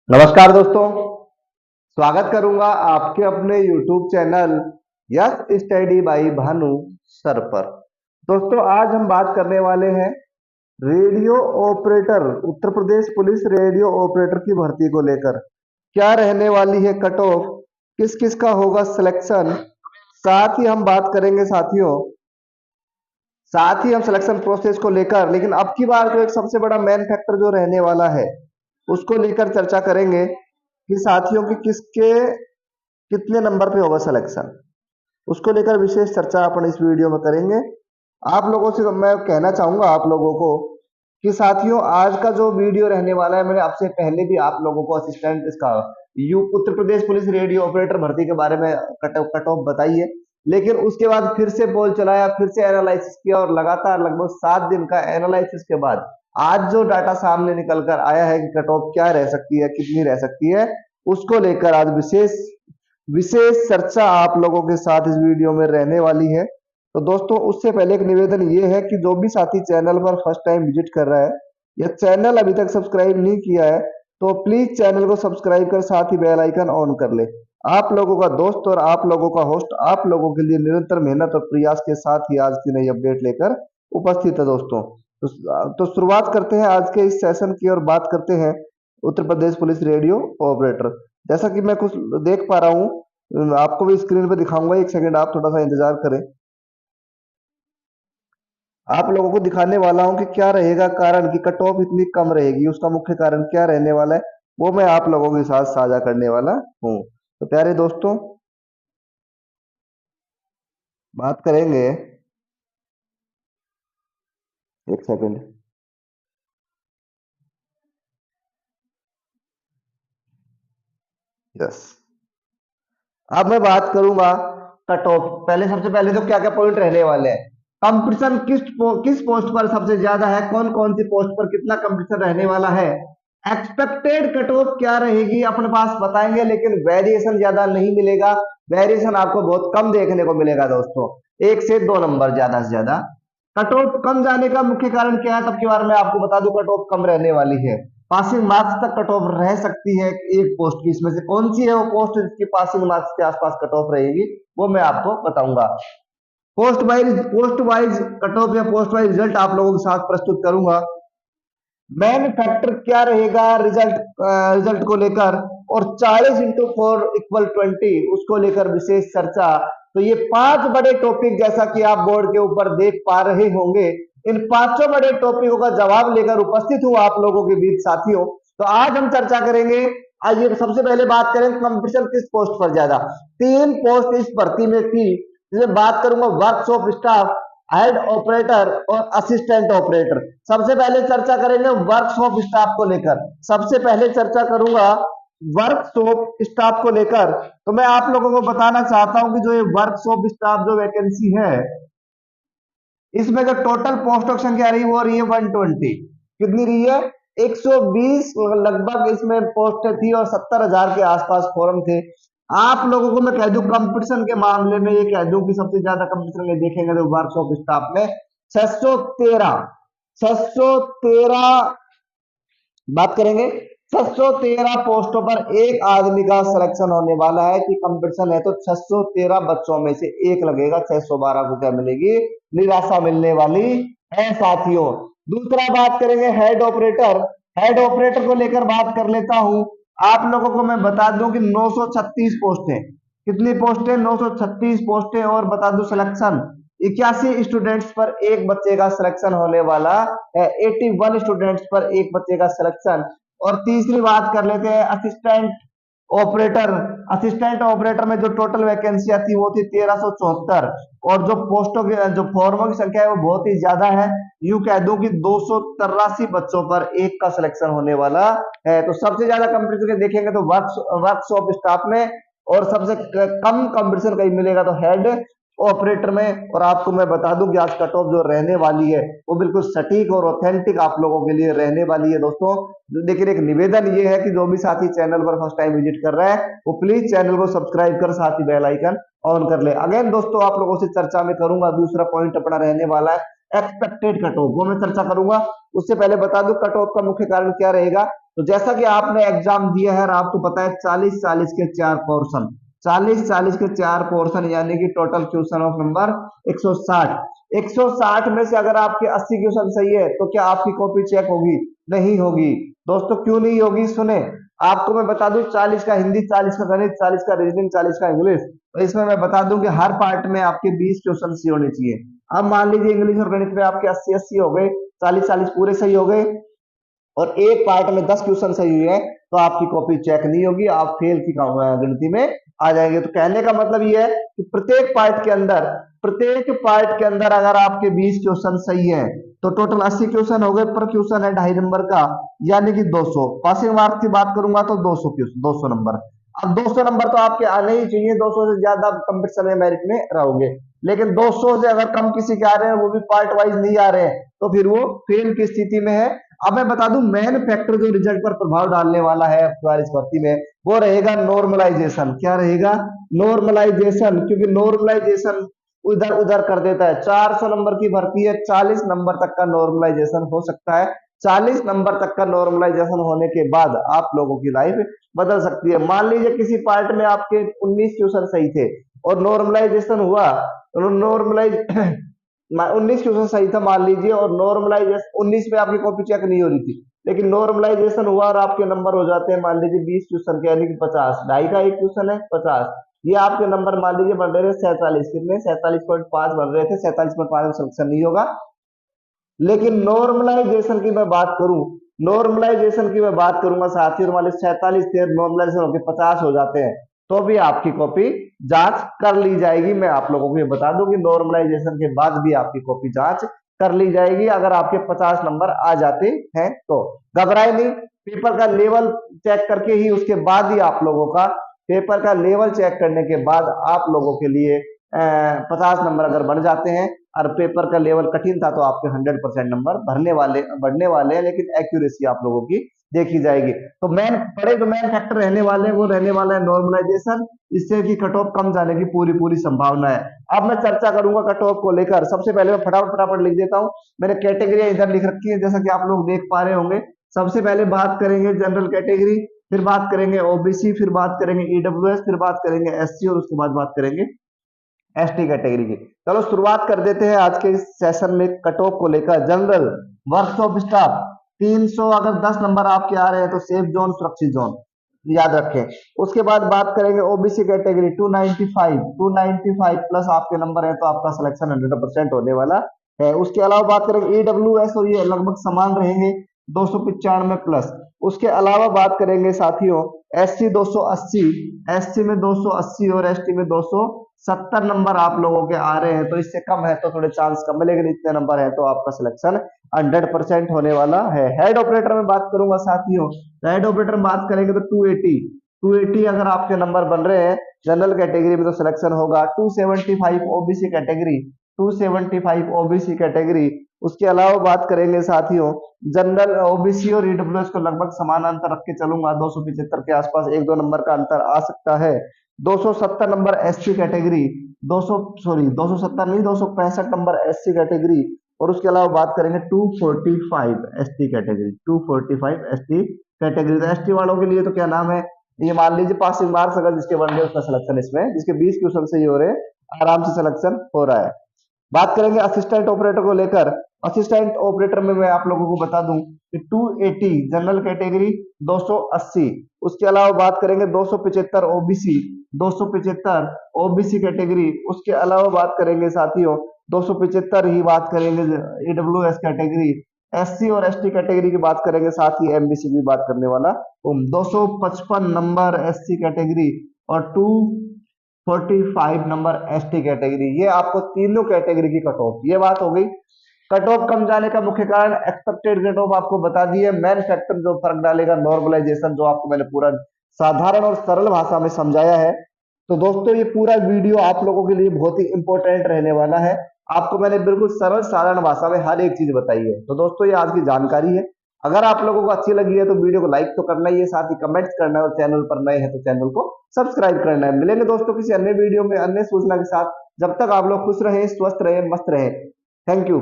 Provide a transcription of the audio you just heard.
नमस्कार दोस्तों, स्वागत करूंगा आपके अपने YouTube channel yes study by Bhanu sir पर। दोस्तों आज हम बात करने वाले हैं radio operator, Uttar Pradesh police radio operator की भर्ती को लेकर। क्या रहने वाली है कट ऑफ, किस किस का होगा सिलेक्शन, साथ ही हम बात करेंगे साथ ही हम सिलेक्शन प्रोसेस को लेकर, लेकिन अब की बार जो एक सबसे बड़ा मेन फैक्टर जो रहने वाला है उसको लेकर चर्चा करेंगे कि साथियों की किसके कितने नंबर पे होगा सिलेक्शन। उसको लेकर विशेष चर्चा अपन इस वीडियो में करेंगे। आप लोगों से मैं कहना चाहूंगा आप लोगों को कि साथियों आज का जो वीडियो रहने वाला है, मैंने आपसे पहले भी आप लोगों को असिस्टेंट इसका you Uttar Pradesh police radio operator भर्ती के बारे में कट ऑफ बताई है, लेकिन उसके बाद फिर से पोल चलाया, फिर से एनालिसिस किया और लगातार लगभग 7 दिन का एनालिसिस के बाद आज जो डाटा सामने निकल कर आया है कि कट ऑफ क्या रह सकती है, कितनी रह सकती है, उसको लेकर आज विशेष विशेष चर्चा आप लोगों के साथ इस वीडियो में रहने वाली है। तो दोस्तों उससे पहले एक निवेदन ये है कि जो भी साथी चैनल पर फर्स्ट टाइम विजिट कर रहा है या चैनल अभी तक सब्सक्राइब नहीं किया है तो प्लीज चैनल को सब्सक्राइब कर साथ ही बेल आइकन ऑन कर ले। आप लोगों का दोस्त और आप लोगों का होस्ट आप लोगों के लिए निरंतर मेहनत और प्रयास के साथ ही आज की नई अपडेट लेकर उपस्थित है दोस्तों। तो शुरुआत करते हैं आज के इस सेशन की और बात करते हैं Uttar Pradesh police radio operator. जैसा कि मैं कुछ देख पा रहा हूँ, आपको भी स्क्रीन पे दिखाऊंगा, एक सेकंड आप थोड़ा सा इंतजार करें। आप लोगों को दिखाने वाला हूं कि क्या रहेगा कारण कि कट ऑफ इतनी कम रहेगी, उसका मुख्य कारण क्या रहने वाला है वो मैं आप लोगों के साथ साझा करने वाला हूं। तो प्यारे दोस्तों बात करेंगे, एक सेकंड। यस, अब मैं बात करूंगा कट ऑफ। पहले सबसे पहले तो क्या क्या पॉइंट रहने वाले हैं, कंपटीशन किस पोस्ट पर सबसे ज्यादा है, कौन कौन सी पोस्ट पर कितना कंपटीशन रहने वाला है, एक्सपेक्टेड कट ऑफ क्या रहेगी अपने पास बताएंगे, लेकिन वेरिएशन ज्यादा नहीं मिलेगा। वेरिएशन आपको बहुत कम देखने को मिलेगा दोस्तों, 1 से 2 नंबर ज्यादा से ज्यादा। कट ऑफ कम जाने का मुख्य कारण क्या है, तब के बारे में आपको बता दूं, कट ऑफ कम रहने वाली है। पासिंग मार्क्स तक कट ऑफ रह सकती है एक पोस्ट की, इसमें से कौन सी है वो पोस्ट जिसकी पासिंग मार्क्स के आसपास कट ऑफ रहेगी वो मैं आपको बताऊंगा। पोस्ट वाइज कट ऑफ या पोस्ट वाइज रिजल्ट आप लोगों के साथ प्रस्तुत करूंगा। मेन फैक्टर क्या रहेगा रिजल्ट को लेकर, और 40x4 = 20 उसको लेकर विशेष चर्चा। तो ये 5 बड़े टॉपिक जैसा कि आप बोर्ड के ऊपर देख पा रहे होंगे, इन 5 बड़े टॉपिकों का जवाब लेकर उपस्थित हूं आप लोगों के बीच साथियों। तो आज हम चर्चा करेंगे। आइए सबसे पहले बात करें कंपटीशन किस पोस्ट पर ज्यादा। 3 पोस्ट इस भर्ती में थी, जिसमें बात करूंगा वर्कशॉप स्टाफ, हेड ऑपरेटर और असिस्टेंट ऑपरेटर। सबसे पहले चर्चा करेंगे वर्कशॉप स्टाफ को लेकर। सबसे पहले चर्चा करूंगा वर्कशॉप स्टाफ को लेकर। तो मैं आप लोगों को बताना चाहता हूं कि जो ये वर्कशॉप स्टाफ जो वैकेंसी है, इसमें जो टोटल पोस्ट की संख्या रही वो रही है 120। कितनी रही है, 120 लगभग इसमें पोस्ट थी और 70,000 के आसपास फॉर्म थे। आप लोगों को मैं कह दूं कंपटीशन के मामले में ये कह दूं कि सबसे ज्यादा कंपटीशन में देखेंगे तो वर्कशॉप स्टाफ में 613 बात करेंगे। 613 पोस्टों पर एक आदमी का सिलेक्शन होने वाला है कि कंपटीशन है तो 613 बच्चों में से एक लगेगा। 612 को क्या मिलेगी, निराशा मिलने वाली है साथियों। दूसरा बात करेंगे हेड ऑपरेटर। हेड ऑपरेटर को लेकर बात कर लेता हूं। आप लोगों को मैं बता दूं कि 936 पोस्टें, कितनी पोस्टें, 936 पोस्टें। और बता दूं सिलेक्शन 81 स्टूडेंट्स पर एक बच्चे का सिलेक्शन होने वाला है, 81 स्टूडेंट्स पर एक बच्चे का सिलेक्शन। और तीसरी बात कर लेते हैं असिस्टेंट ऑपरेटर। असिस्टेंट ऑपरेटर में जो टोटल वैकेंसियां थी वो थी 1374, और जो पोस्टों की जो फॉर्मों की संख्या है वो बहुत ही ज्यादा है। यूं कह दूं कि 283 बच्चों पर एक का सिलेक्शन होने वाला है। तो सबसे ज्यादा कंपटीशन देखेंगे तो वर्कशॉप स्टाफ में, और सबसे कम कंपटीशन कहीं मिलेगा तो हेड ऑपरेटर में। और आपको मैं बता दूं कि आज कट ऑफ जो रहने वाली है वो बिल्कुल सटीक और ऑथेंटिक आप लोगों के लिए रहने वाली है दोस्तों। लेकिन एक निवेदन ये है कि जो भी साथी चैनल पर फर्स्ट टाइम विजिट कर रहा है वो प्लीज चैनल को सब्सक्राइब कर साथ ही बेल आइकन ऑन कर ले। अगेन दोस्तों आप लोगों से चर्चा में करूंगा, दूसरा पॉइंट अपना रहने वाला है एक्सपेक्टेड कट ऑफ, वो मैं चर्चा करूंगा। उससे पहले बता दूं कट ऑफ का मुख्य कारण क्या रहेगा। तो जैसा कि आपने एग्जाम दिया है और आपको पता है 40-40 के 4 पोर्शन, 40-40 के 4 पोर्शन यानी कि टोटल क्वेश्चन ऑफ नंबर 160। 160 में से अगर आपके 80 क्वेश्चन सही है तो क्या आपकी कॉपी चेक होगी? नहीं होगी। दोस्तों क्यों नहीं होगी? सुने, आपको मैं बता दूं 40 का हिंदी, 40 का गणित, 40 का रीजनिंग, 40 का इंग्लिश। तो इसमें मैं बता दूं कि हर पार्ट में आपके 20 क्वेश्चन सही होने चाहिए। अब मान लीजिए इंग्लिश और गणित में आपके 80-80 हो गए, 40-40 पूरे सही हो गए और एक पार्ट में 10 क्वेश्चन सही हुए हैं तो आपकी कॉपी चेक नहीं होगी, आप फेल की गिनती में आ जाएंगे। तो कहने का मतलब ये है कि प्रत्येक पार्ट के अंदर अगर आपके 20 क्वेश्चन सही है तो टोटल 80 क्वेश्चन हो गए, पर क्वेश्चन है 2.5 नंबर का यानी कि 200। पासिंग मार्क्स की बात करूंगा तो 200 नंबर। अब 200 नंबर तो आपके आने ही चाहिए, 200 से ज्यादा कंपटीशन में मेरिट में रहोगे। लेकिन 200 से अगर कम किसी के आ रहे हैं, वो भी पार्ट वाइज नहीं आ रहे हैं, तो फिर वो फेल की स्थिति में है। अब मैं बता दूं मेन फैक्टर जो रिजल्ट पर प्रभाव डालने वाला है इस भर्ती में, वो रहेगा नॉर्मलाइजेशन। क्या रहेगा? नॉर्मलाइजेशन, क्योंकि नॉर्मलाइजेशन उधर उधर कर देता है। 400 नंबर की भर्ती है, 40 नंबर तक का नॉर्मलाइजेशन हो सकता है। 40 नंबर तक का नॉर्मलाइजेशन होने के बाद आप लोगों की लाइफ बदल सकती है। मान लीजिए किसी पार्ट में आपके 19 क्वेश्चन सही थे और नॉर्मलाइजेशन हुआ, नॉर्मलाइज 19 क्वेश्चन सही था मान लीजिए, और नॉर्मलाइजेशन 19 में आपकी कॉपी चेक नहीं हो रही थी, लेकिन नॉर्मलाइजेशन हुआ और आपके नंबर हो जाते हैं मान लीजिए 20 क्वेश्चन के यानी कि 50। ढाई का एक क्वेश्चन है 50, ये आपके नंबर मान लीजिए बन रहे थे 47, कितने? 47.5 बन रहे थे। 47.5 में सिलेक्शन नहीं होगा। लेकिन नॉर्मलाइजेशन की मैं बात करूं, नॉर्मलाइजेशन की मैं बात करूंगा साथियों, मान लीजिए 47 थे, नॉर्मलाइजेशन होकर 50 हो जाते हैं, तो भी आपकी कॉपी जांच कर ली जाएगी। मैं आप लोगों को ये बता दूं कि नॉर्मलाइजेशन के बाद भी आपकी कॉपी जांच कर ली जाएगी अगर आपके 50 नंबर आ जाते हैं तो। घबराए नहीं, पेपर का लेवल चेक करके ही उसके बाद ही आप लोगों का, पेपर का लेवल चेक करने के बाद आप लोगों के लिए 50 नंबर अगर बढ़ जाते हैं और पेपर का लेवल कठिन था तो आपके 100% नंबर बढ़ने वाले हैं, लेकिन एक्यूरेसी आप लोगों की देखी जाएगी। तो मेन फैक्टर रहने वाले हैं, वो रहने वाला है नॉर्मलाइजेशन, इससे कि कट ऑफ कम जाने की पूरी संभावना है। अब मैं चर्चा करूंगा कट ऑफ को लेकर। सबसे पहले मैं फटाफट लिख देता हूं, मैंने कैटेगरी इधर लिख रखी है जैसा कि आप लोग देख पा रहे होंगे। सबसे पहले बात करेंगे जनरल कैटेगरी, फिर बात करेंगे ओबीसी, फिर बात करेंगे ईडब्ल्यूएस, फिर बात करेंगे एससी और उसके बाद बात करेंगे एसटी कैटेगरी की। चलो शुरुआत कर देते हैं आज के इस सेशन में कट ऑफ को लेकर। जनरल वर्कशॉप स्टाफ 300, अगर 10 नंबर आपके आ रहे हैं तो सेफ जोन, सुरक्षित जोन याद रखें। उसके बाद बात करेंगे ओबीसी कैटेगरी 295 प्लस आपके नंबर है तो आपका सिलेक्शन 100% होने वाला है। उसके अलावा बात करेंगे ईडब्ल्यूएस और ये लगभग समान रहेंगे 295 प्लस। उसके अलावा बात करेंगे साथियों एससी 280, एससी में 280 और एसटी में 270 नंबर आप लोगों के आ रहे हैं, तो इससे कम है तो थोड़े चांस कम है, लेकिन इतने नंबर है तो आपका सिलेक्शन 100% होने वाला है। हेड ऑपरेटर में बात करूंगा साथियों, हेड ऑपरेटर में बात करेंगे तो 280 अगर आपके नंबर बन रहे हैं जनरल कैटेगरी में तो सिलेक्शन होगा। 275 ओबीसी कैटेगरी, 275 ओबीसी कैटेगरी। उसके अलावा बात करेंगे साथियों जनरल ओबीसी और ईडब्ल्यूएस को लगभग समान अंतर रख के चलूंगा, 275 के आसपास 1-2 नंबर का अंतर आ सकता है। 270 नंबर एससी कैटेगरी, 270 नहीं 265 नंबर एससी कैटेगरी। और उसके अलावा बात करेंगे 245 एसटी कैटेगरी, 245 एसटी कैटेगरी। तो एसटी वालों के लिए तो क्या नाम है, ये मान लीजिए पासिंग मार्क्स अगर जिसके बन रहे उसका सिलेक्शन इसमें, जिसके 20 क्वेश्चन सही हो रहे हैं आराम से सिलेक्शन हो रहा है। बात करेंगे असिस्टेंट ऑपरेटर को लेकर। असिस्टेंट ऑपरेटर में मैं आप लोगों को बता दूं कि 280 जनरल कैटेगरी, 280। उसके अलावा बात करेंगे 275 ओबीसी, 275 ओबीसी कैटेगरी। उसके अलावा बात करेंगे साथियों 275 ही बात करेंगे ईडब्ल्यूएस कैटेगरी। एससी और एसटी कैटेगरी की बात करेंगे, साथ ही एमबीसी की बात करने वाला 255 नंबर एससी कैटेगरी और 245 नंबर एसटी कैटेगरी। ये आपको तीनों कैटेगरी की कट ऑफ, ये बात हो गई। कट ऑफ कम जाने का मुख्य कारण एक्सपेक्टेड कट ऑफ आपको बता दिए। मेन फैक्टर जो फर्क डालेगा नॉर्मलाइजेशन, जो आपको मैंने पूरा साधारण और सरल भाषा में समझाया है। तो दोस्तों ये पूरा वीडियो आप लोगों के लिए बहुत ही इंपॉर्टेंट रहने वाला है। आपको मैंने बिल्कुल सरल साधारण भाषा में हर एक चीज बताई है। तो दोस्तों ये आज की जानकारी है। अगर आप लोगों को अच्छी लगी है तो वीडियो को लाइक तो करना ही है, साथ ही कमेंट्स करना है, और चैनल पर नए हैं तो चैनल को सब्सक्राइब करना है। मिलेंगे दोस्तों किसी अन्य वीडियो में अन्य सूचना के साथ। जब तक आप लोग खुश रहें, स्वस्थ रहें, मस्त रहें। Thank you.